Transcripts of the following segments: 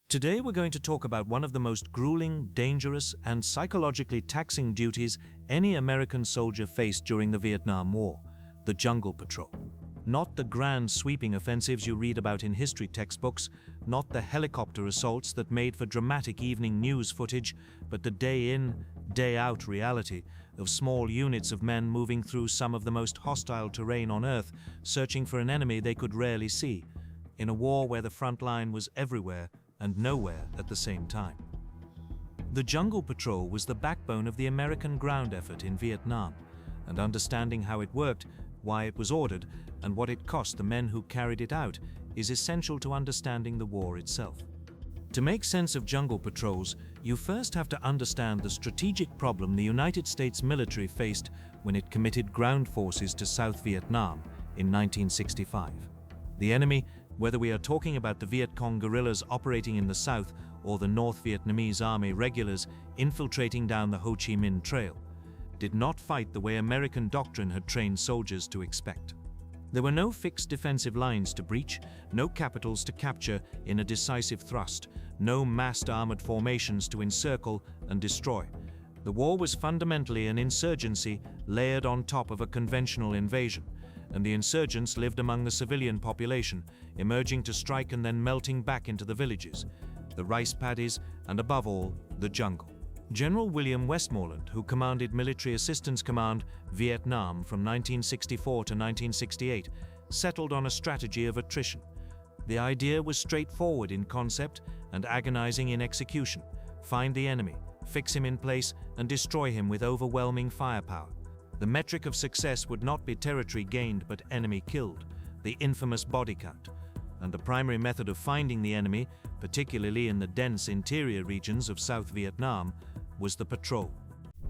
Today we're going to talk about one of the most grueling, dangerous, and psychologically taxing duties any American soldier faced during the Vietnam War, the Jungle Patrol. Not the grand sweeping offensives you read about in history textbooks, not the helicopter assaults that made for dramatic evening news footage, but the day-in, day-out reality of small units of men moving through some of the most hostile terrain on Earth, searching for an enemy they could rarely see, in a war where the front line was everywhere and nowhere at the same time. The Jungle Patrol was the backbone of the American ground effort in Vietnam, and understanding how it worked, why it was ordered, and what it cost the men who carried it out is essential to understanding the war itself. To make sense of jungle patrols, you first have to understand the strategic problem the United States military faced when it committed ground forces to South Vietnam in 1965. The enemy, whether we are talking about the Viet Cong guerrillas operating in the south or the North Vietnamese Army regulars infiltrating down the Ho Chi Minh Trail, did not fight the way American doctrine had trained soldiers to expect. There were no fixed defensive lines to breach, no capitals to capture in a decisive thrust, no massed armored formations to encircle and destroy. The war was fundamentally an insurgency layered on top of a conventional invasion, and the insurgents lived among the civilian population, emerging to strike and then melting back into the villages, the rice paddies, and above all, the jungle. General William Westmoreland, who commanded Military Assistance Command Vietnam from 1964 to 1968, settled on a strategy of attrition. The idea was straightforward in concept and agonizing in execution. Find the enemy, fix him in place, and destroy him with overwhelming firepower. The metric of success would not be territory gained but enemy killed, the infamous body count. And the primary method of finding the enemy, particularly in the dense interior regions of South Vietnam, was the patrol.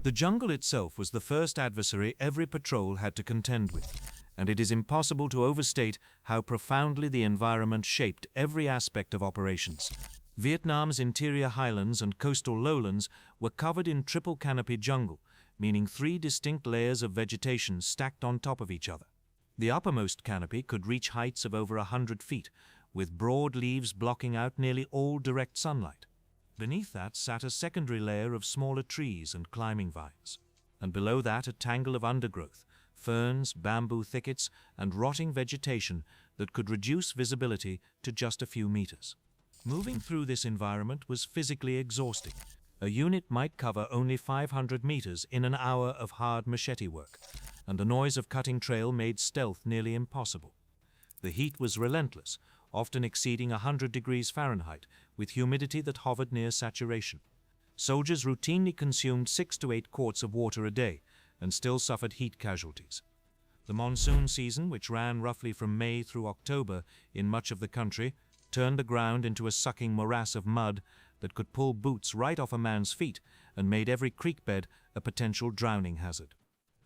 The jungle itself was the first adversary every patrol had to contend with, and it is impossible to overstate how profoundly the environment shaped every aspect of operations. Vietnam's interior highlands and coastal lowlands were covered in triple canopy jungle, meaning 3 distinct layers of vegetation stacked on top of each other. The uppermost canopy could reach heights of over 100 feet, with broad leaves blocking out nearly all direct sunlight. Beneath that sat a secondary layer of smaller trees and climbing vines, and below that a tangle of undergrowth, ferns, bamboo thickets, and rotting vegetation that could reduce visibility to just a few meters. Moving through this environment was physically exhausting. A unit might cover only 500 meters in an hour of hard machete work, and the noise of cutting trail made stealth nearly impossible. The heat was relentless, often exceeding 100 degrees Fahrenheit, with humidity that hovered near saturation. Soldiers routinely consumed 6 to 8 quarts of water a day, and still suffered heat casualties. The monsoon season, which ran roughly from May through October in much of the country, turned the ground into a sucking morass of mud that could pull boots right off a man's feet and made every creek bed a potential drowning hazard.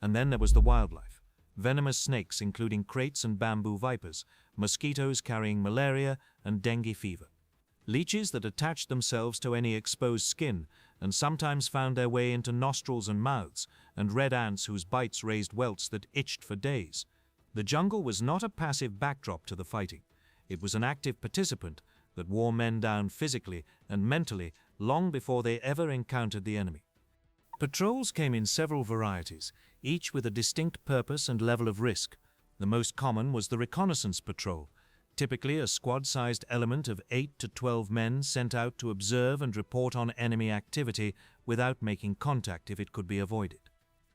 And then there was the wildlife. Venomous snakes including kraits and bamboo vipers, mosquitoes carrying malaria and dengue fever, leeches that attached themselves to any exposed skin and sometimes found their way into nostrils and mouths, and red ants whose bites raised welts that itched for days. The jungle was not a passive backdrop to the fighting. It was an active participant that wore men down physically and mentally long before they ever encountered the enemy. Patrols came in several varieties, each with a distinct purpose and level of risk. The most common was the reconnaissance patrol, typically a squad-sized element of 8 to 12 men sent out to observe and report on enemy activity without making contact if it could be avoided.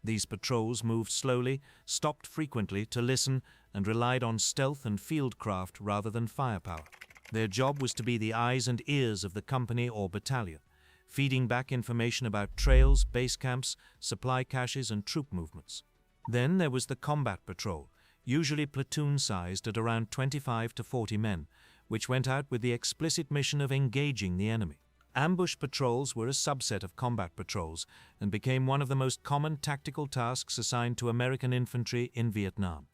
These patrols moved slowly, stopped frequently to listen, and relied on stealth and fieldcraft rather than firepower. Their job was to be the eyes and ears of the company or battalion, feeding back information about trails, base camps, supply caches, and troop movements. Then there was the combat patrol, usually platoon-sized at around 25 to 40 men, which went out with the explicit mission of engaging the enemy. Ambush patrols were a subset of combat patrols and became one of the most common tactical tasks assigned to American infantry in Vietnam.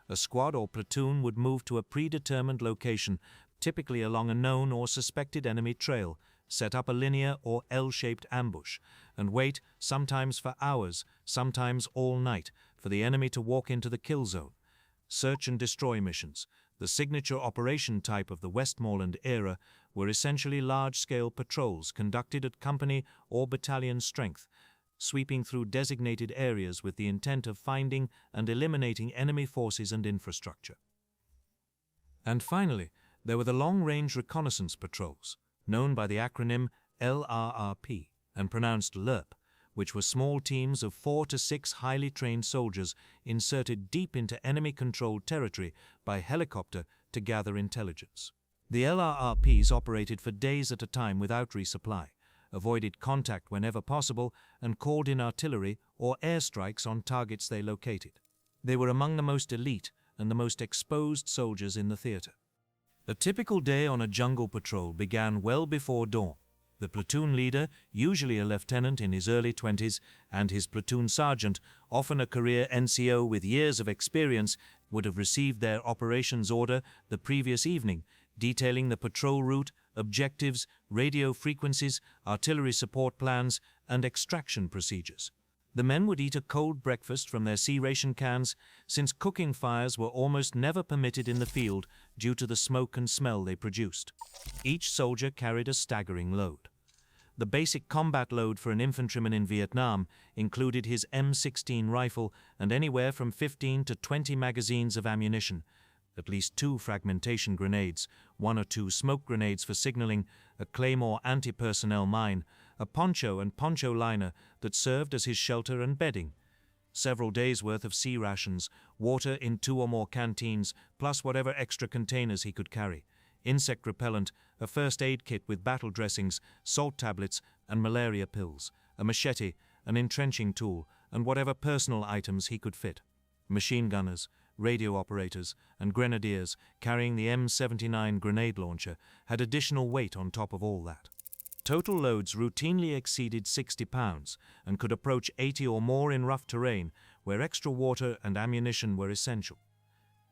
A squad or platoon would move to a predetermined location, typically along a known or suspected enemy trail, set up a linear or L-shaped ambush, and wait, sometimes for hours, sometimes all night, for the enemy to walk into the kill zone. Search and destroy missions, the signature operation type of the Westmoreland era, were essentially large-scale patrols conducted at company or battalion strength, sweeping through designated areas with the intent of finding and eliminating enemy forces and infrastructure. And finally, there were the long-range reconnaissance patrols, known by the acronym LRRP and pronounced LRRP, which were small teams of 4 to 6 highly trained soldiers inserted deep into enemy-controlled territory by helicopter to gather intelligence. The LRRPs operated for days at a time without resupply, avoided contact whenever possible, and called in artillery or airstrikes on targets they located. They were among the most elite and the most exposed soldiers in the theater. A typical day on a jungle patrol began well before dawn. The platoon leader, usually a lieutenant in his early 20s, and his platoon sergeant, often a career NCO with years of experience, would have received their operations order the previous evening, detailing the patrol route, objectives, radio frequencies, artillery support plans, and extraction procedures. The men would eat a cold breakfast from their C-ration cans, since cooking fires were almost never permitted in the field due to the smoke and smell they produced. Each soldier carried a staggering load. The basic combat load for an infantryman in Vietnam included his M16 rifle and anywhere from 15 to 20 magazines of ammunition, at least 2 fragmentation grenades, 1 or 2 smoke grenades for signaling, a Claymore anti-personnel mine, a poncho and poncho liner that served as his shelter and bedding, several days' worth of sea rations, water in 2 or more canteens, plus whatever extra containers he could carry, insect repellent, a first aid kit with battle dressings, salt tablets, and malaria pills, a machete, an entrenching tool, and whatever personal items he could fit. Machine gunners, radio operators, and grenadiers carrying the M79 grenade launcher had additional weight on top of all that. Total loads routinely exceeded 60 pounds and could approach 80 or more in rough terrain where extra water and ammunition were essential.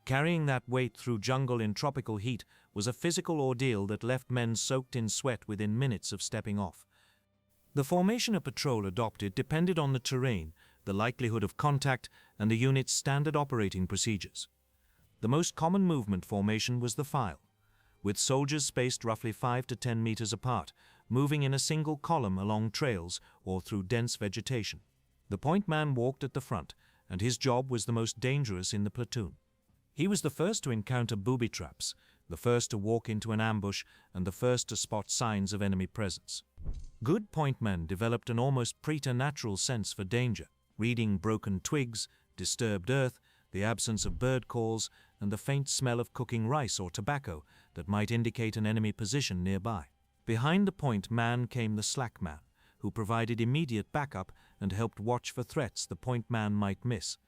Carrying that weight through jungle in tropical heat was a physical ordeal that left men soaked in sweat within minutes of stepping off. The formation a patrol adopted depended on the terrain, the likelihood of contact, and the unit's standard operating procedures. The most common movement formation was the file, with soldiers spaced roughly 5 to 10 meters apart, moving in a single column along trails or through dense vegetation. The point man walked at the front, and his job was the most dangerous in the platoon. He was the first to encounter booby traps, the first to walk into an ambush, and the first to spot signs of enemy presence. Good point men developed an almost preternatural sense for danger, reading broken twigs, disturbed earth, the absence of bird calls, and the faint smell of cooking rice or tobacco that might indicate an enemy position nearby. Behind the point man came the slack man, who provided immediate backup and helped watch for threats the point man might miss.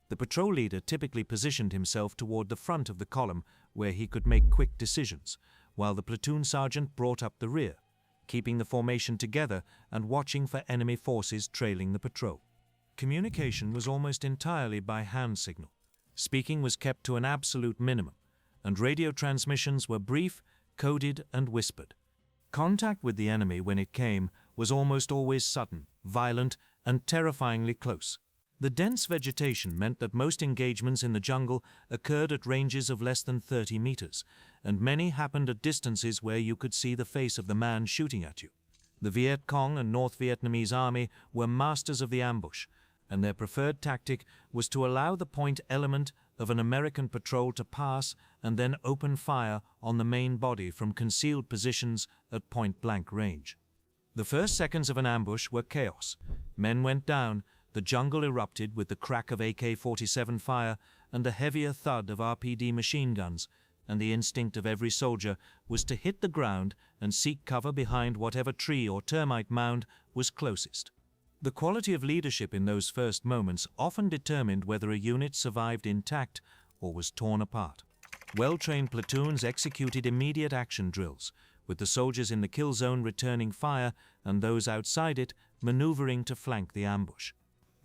The patrol leader typically positioned himself toward the front of the column where he could make quick decisions, while the platoon sergeant brought up the rear, keeping the formation together and watching for enemy forces trailing the patrol. Communication was almost entirely by hand signal. Speaking was kept to an absolute minimum, and radio transmissions were brief, coded, and whispered. Contact with the enemy, when it came, was almost always sudden, violent, and terrifyingly close. The dense vegetation meant that most engagements in the jungle occurred at ranges of less than 30 meters, and many happened at distances where you could see the face of the man shooting at you. The Viet Cong and North Vietnamese Army were masters of the ambush, and their preferred tactic was to allow the point element of an American patrol to pass and then open fire on the main body from concealed positions at point-blank range. The first seconds of an ambush were chaos. Men went down, the jungle erupted with the crack of AK-47 fire and the heavier thud of RPD machine guns, and the instinct of every soldier was to hit the ground and seek cover behind whatever tree or termite mound was closest. The quality of leadership in those first moments often determined whether a unit survived intact or was torn apart. Well-trained platoons executed immediate action drills, with the soldiers in the kill zone returning fire and those outside it maneuvering to flank the ambush.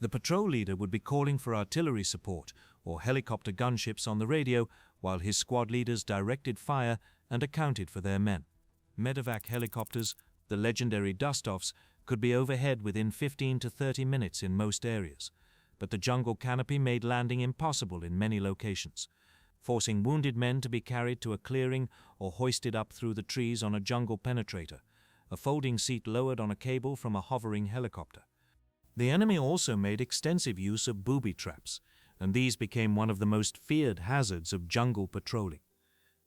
The patrol leader would be calling for artillery support or helicopter gunships on the radio, while his squad leaders directed fire and accounted for their men. Medevac helicopters, the legendary dust-offs, could be overhead within 15 to 30 minutes in most areas, but the jungle canopy made landing impossible in many locations. forcing wounded men to be carried to a clearing or hoisted up through the trees on a jungle penetrator, a folding seat lowered on a cable from a hovering helicopter. The enemy also made extensive use of booby traps, and these became one of the most feared hazards of jungle patrolling.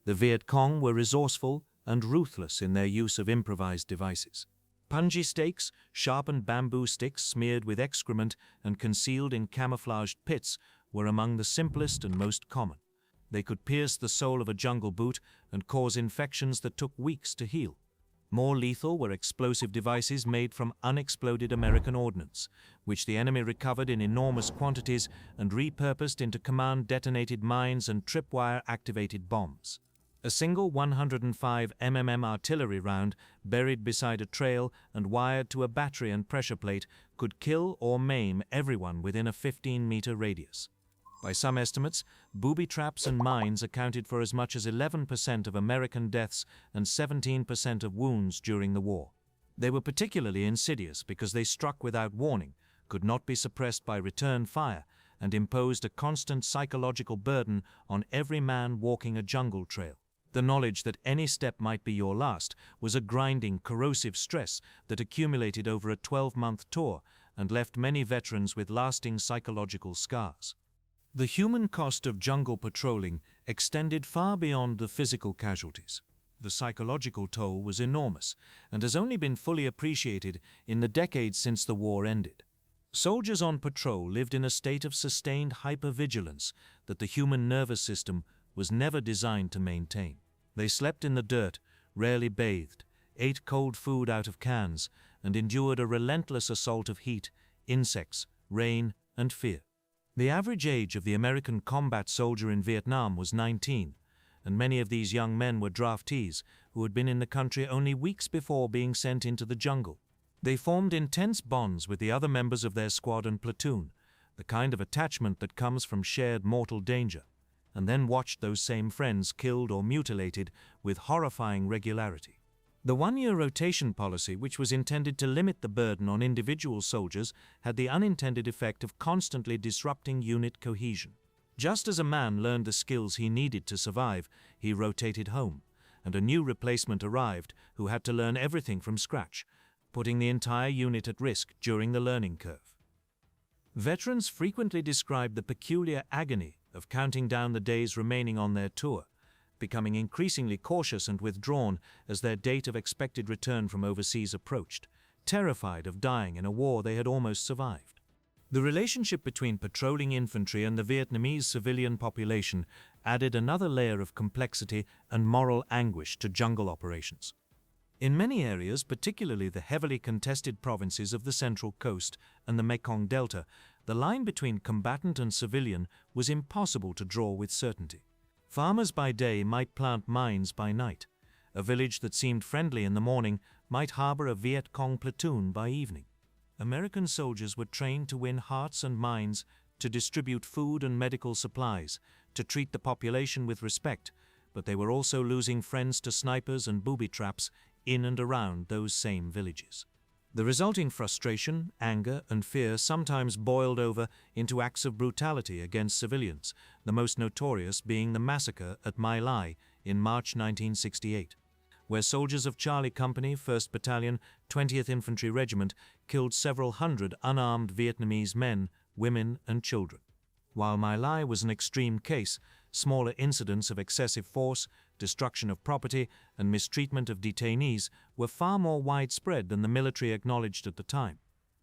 The Viet Cong were resourceful and ruthless in their use of improvised devices. Punji stakes, sharpened bamboo sticks smeared with excrement and concealed in camouflaged pits, were among the simplest and most common. They could pierce the sole of a jungle boot and cause infections that took weeks to heal. More lethal were explosive devices made from unexploded American ordnance, which the enemy recovered in enormous quantities and repurposed into command-detonated mines and tripwire-activated bombs. A single 105 mm artillery round, buried beside a trail and wired to a battery and pressure plate, could kill or maim everyone within a 15-meter radius. By some estimates, booby traps and mines accounted for as much as 11% of American deaths and 17% of wounds during the war. They were particularly insidious because they struck without warning, could not be suppressed by return fire, and imposed a constant psychological burden on every man walking a jungle trail. The knowledge that any step might be your last was a grinding, corrosive stress that accumulated over a 12-month tour and left many veterans with lasting psychological scars. The human cost of jungle patrolling extended far beyond the physical casualties. The psychological toll was enormous and has only been fully appreciated in the decades since the war ended. Soldiers on patrol lived in a state of sustained hypervigilance that the human nervous system was never designed to maintain. They slept in the dirt, rarely bathed, ate cold food out of cans, and endured a relentless assault of heat, insects, rain, and fear. The average age of the American combat soldier in Vietnam was 19, and many of these young men were draftees who had been in the country only weeks before being sent into the jungle. They formed intense bonds with the other members of their squad and platoon, the kind of attachment that comes from shared mortal danger, and then watched those same friends killed or mutilated with horrifying regularity. The one-year rotation policy, which was intended to limit the burden on individual soldiers, had the unintended effect of constantly disrupting unit cohesion. Just as a man learned the skills he needed to survive, he rotated home, and a new replacement arrived who had to learn everything from scratch, putting the entire unit at risk during the learning curve. Veterans frequently described the peculiar agony of counting down the days remaining on their tour, becoming increasingly cautious and withdrawn as their date of expected return from overseas approached, terrified of dying in a war they had almost survived. The relationship between patrolling infantry and the Vietnamese civilian population added another layer of complexity and moral anguish to jungle operations. In many areas, particularly the heavily contested provinces of the Central Coast and the Mekong Delta, the line between combatant and civilian was impossible to draw with certainty. Farmers by day might plant mines by night. A village that seemed friendly in the morning might harbor a Viet Cong platoon by evening. American soldiers were trained to win hearts and minds, to distribute food and medical supplies, to treat the population with respect, but they were also losing friends to snipers and booby traps in and around those same villages. The resulting frustration, anger, and fear sometimes boiled over into acts of brutality against civilians, the most notorious being the massacre at My Lai in March 1968, where soldiers of Charlie Company, 1st Battalion, 20th Infantry Regiment killed several hundred unarmed Vietnamese men, women, and children. While My Lai was an extreme case, smaller incidents of excessive force, destruction of property, and mistreatment of detainees were far more widespread than the military acknowledged at the time.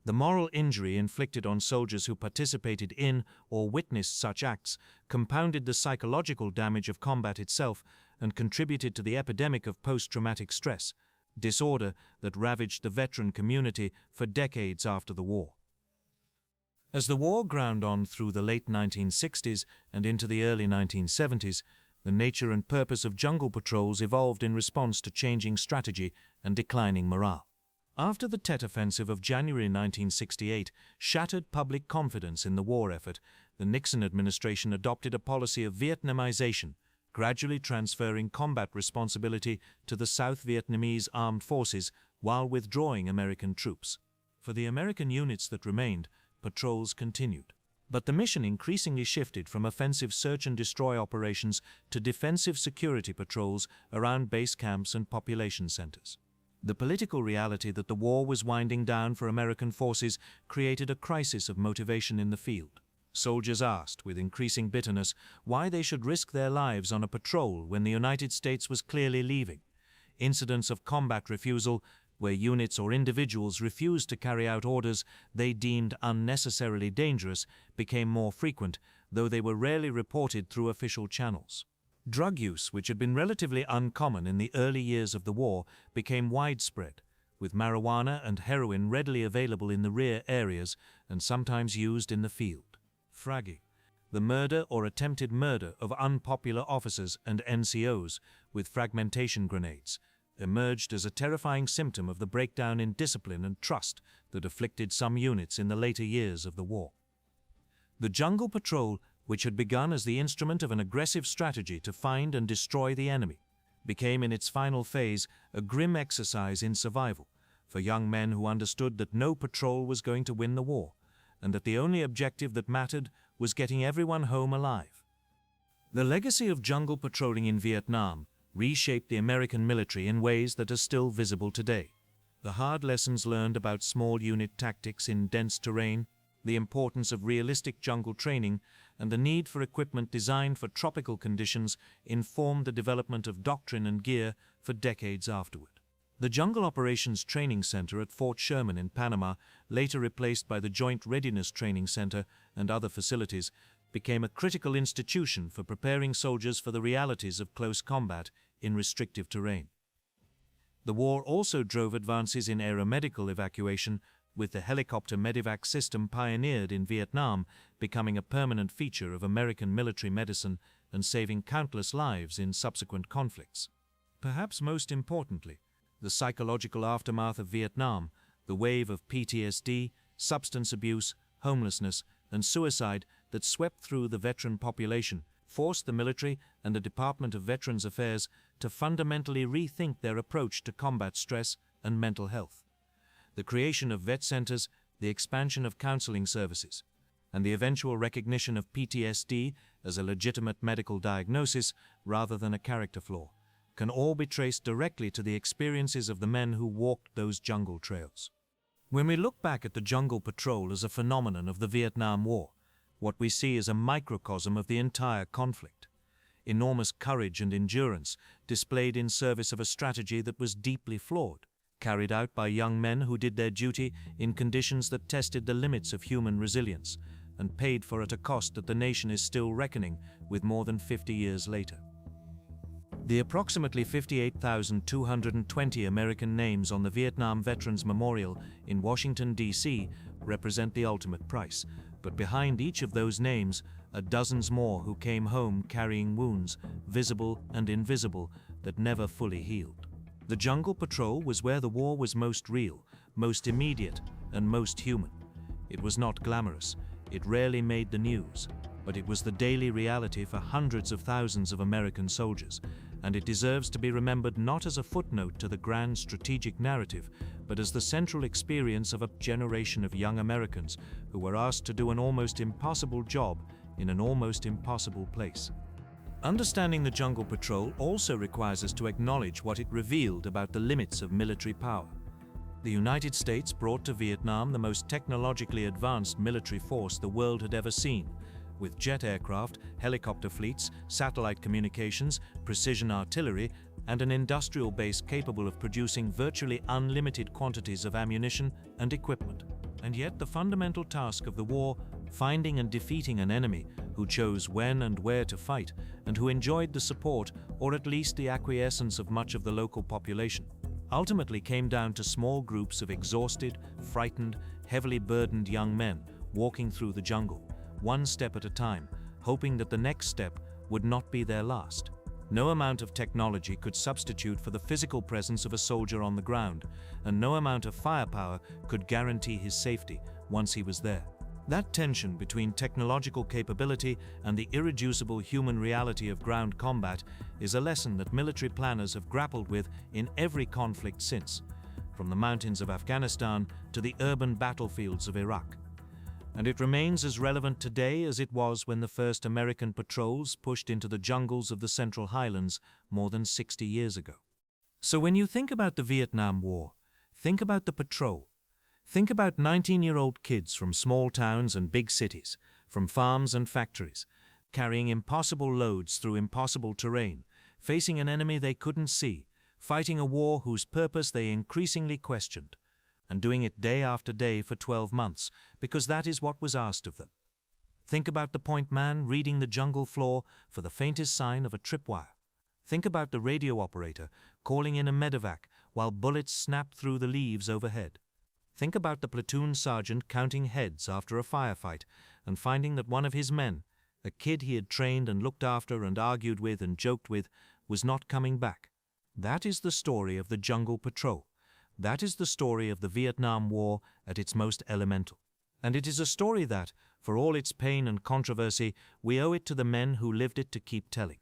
The moral injury inflicted on soldiers who participated in or witnessed such acts compounded the psychological damage of combat itself and contributed to the epidemic of post-traumatic stress, disorder that ravaged the veteran community for decades after the war. As the war ground on through the late 1960s and into the early 1970s, the nature and purpose of jungle patrols evolved in response to changing strategy and declining morale. After the Tet Offensive of January 1968 shattered public confidence in the war effort, the Nixon administration adopted a policy of Vietnamization, gradually transferring combat responsibility to the South Vietnamese armed forces while withdrawing American troops. For the American units that remained, patrols continued. But the mission increasingly shifted from offensive search and destroy operations to defensive security patrols around base camps and population centers. The political reality that the war was winding down for American forces created a crisis of motivation in the field. Soldiers asked, with increasing bitterness, why they should risk their lives on a patrol when the United States was clearly leaving. Incidents of combat refusal, where units or individuals refused to carry out orders they deemed unnecessarily dangerous, became more frequent, though they were rarely reported through official channels. Drug use, which had been relatively uncommon in the early years of the war, became widespread, with marijuana and heroin readily available in the rear areas and sometimes used in the field. Fragging, the murder or attempted murder of unpopular officers and NCOs with fragmentation grenades, emerged as a terrifying symptom of the breakdown in discipline and trust that afflicted some units in the later years of the war. The Jungle Patrol, which had begun as the instrument of an aggressive strategy to find and destroy the enemy, became in its final phase a grim exercise in survival for young men who understood that no patrol was going to win the war, and that the only objective that mattered was getting everyone home alive. The legacy of jungle patrolling in Vietnam reshaped the American military in ways that are still visible today. The hard lessons learned about small unit tactics in dense terrain, the importance of realistic jungle training, and the need for equipment designed for tropical conditions informed the development of doctrine and gear for decades afterward. The Jungle Operations Training Center at Fort Sherman in Panama, later replaced by the Joint Readiness Training Center and other facilities, became a critical institution for preparing soldiers for the realities of close combat in restrictive terrain. The war also drove advances in aeromedical evacuation, with the helicopter medevac system pioneered in Vietnam becoming a permanent feature of American military medicine and saving countless lives in subsequent conflicts. Perhaps most importantly, the psychological aftermath of Vietnam, the wave of PTSD, substance abuse, homelessness, and suicide that swept through the veteran population, forced the military and the Department of Veterans Affairs to fundamentally rethink their approach to combat stress and mental health. The creation of vet centers, the expansion of counseling services, and the eventual recognition of PTSD as a legitimate medical diagnosis rather than a character flaw, can all be traced directly to the experiences of the men who walked those jungle trails. When we look back at the Jungle Patrol as a phenomenon of the Vietnam War, what we see is a microcosm of the entire conflict. Enormous courage and endurance displayed in service of a strategy that was deeply flawed, carried out by young men who did their duty in conditions that tested the limits of human resilience, and paid for at a cost that the nation is still reckoning with more than 50 years later. The approximately 58,220 American names on the Vietnam Veterans Memorial in Washington, D.C. represent the ultimate price, but behind each of those names are dozens more who came home carrying wounds, visible and invisible, that never fully healed. The Jungle Patrol was where the war was most real, most immediate, and most human. It was not glamorous, it rarely made the news, but it was the daily reality for hundreds of thousands of American soldiers, and it deserves to be remembered not as a footnote to the grand strategic narrative, but as the central experience of a generation of young Americans who were asked to do an almost impossible job in an almost impossible place. Understanding the Jungle Patrol also requires us to acknowledge what it revealed about the limits of military power. The United States brought to Vietnam the most technologically advanced military force the world had ever seen, with jet aircraft, helicopter fleets, satellite communications, precision artillery, and an industrial base capable of producing virtually unlimited quantities of ammunition and equipment. And yet the fundamental task of the war, finding and defeating an enemy who chose when and where to fight, and who enjoyed the support or at least the acquiescence of much of the local population, ultimately came down to small groups of exhausted, frightened, heavily burdened young men walking through the jungle, one step at a time, hoping that the next step would not be their last. No amount of technology could substitute for the physical presence of a soldier on the ground, and no amount of firepower could guarantee his safety once he was there. That tension between technological capability and the irreducible human reality of ground combat is a lesson that military planners have grappled with in every conflict since, from the mountains of Afghanistan to the urban battlefields of Iraq. And it remains as relevant today as it was when the first American patrols pushed into the jungles of the Central Highlands more than 60 years ago. So when you think about the Vietnam War, think about the patrol. Think about 19-year-old kids from small towns and big cities, from farms and factories, carrying impossible loads through impossible terrain, facing an enemy they couldn't see, fighting a war whose purpose they increasingly questioned, and doing it day after day for 12 months, because that is what was asked of them. Think about the point man reading the jungle floor for the faintest sign of a tripwire. Think about the radio operator calling in a medevac while bullets snapped through the leaves overhead. Think about the platoon sergeant counting heads after a firefight and finding that one of his men, a kid he had trained and looked after and argued with and joked with, was not coming back. That is the story of the Jungle Patrol. That is the story of the Vietnam War at its most elemental. And it is a story that, for all its pain and controversy, we owe it to the men who lived it to keep telling.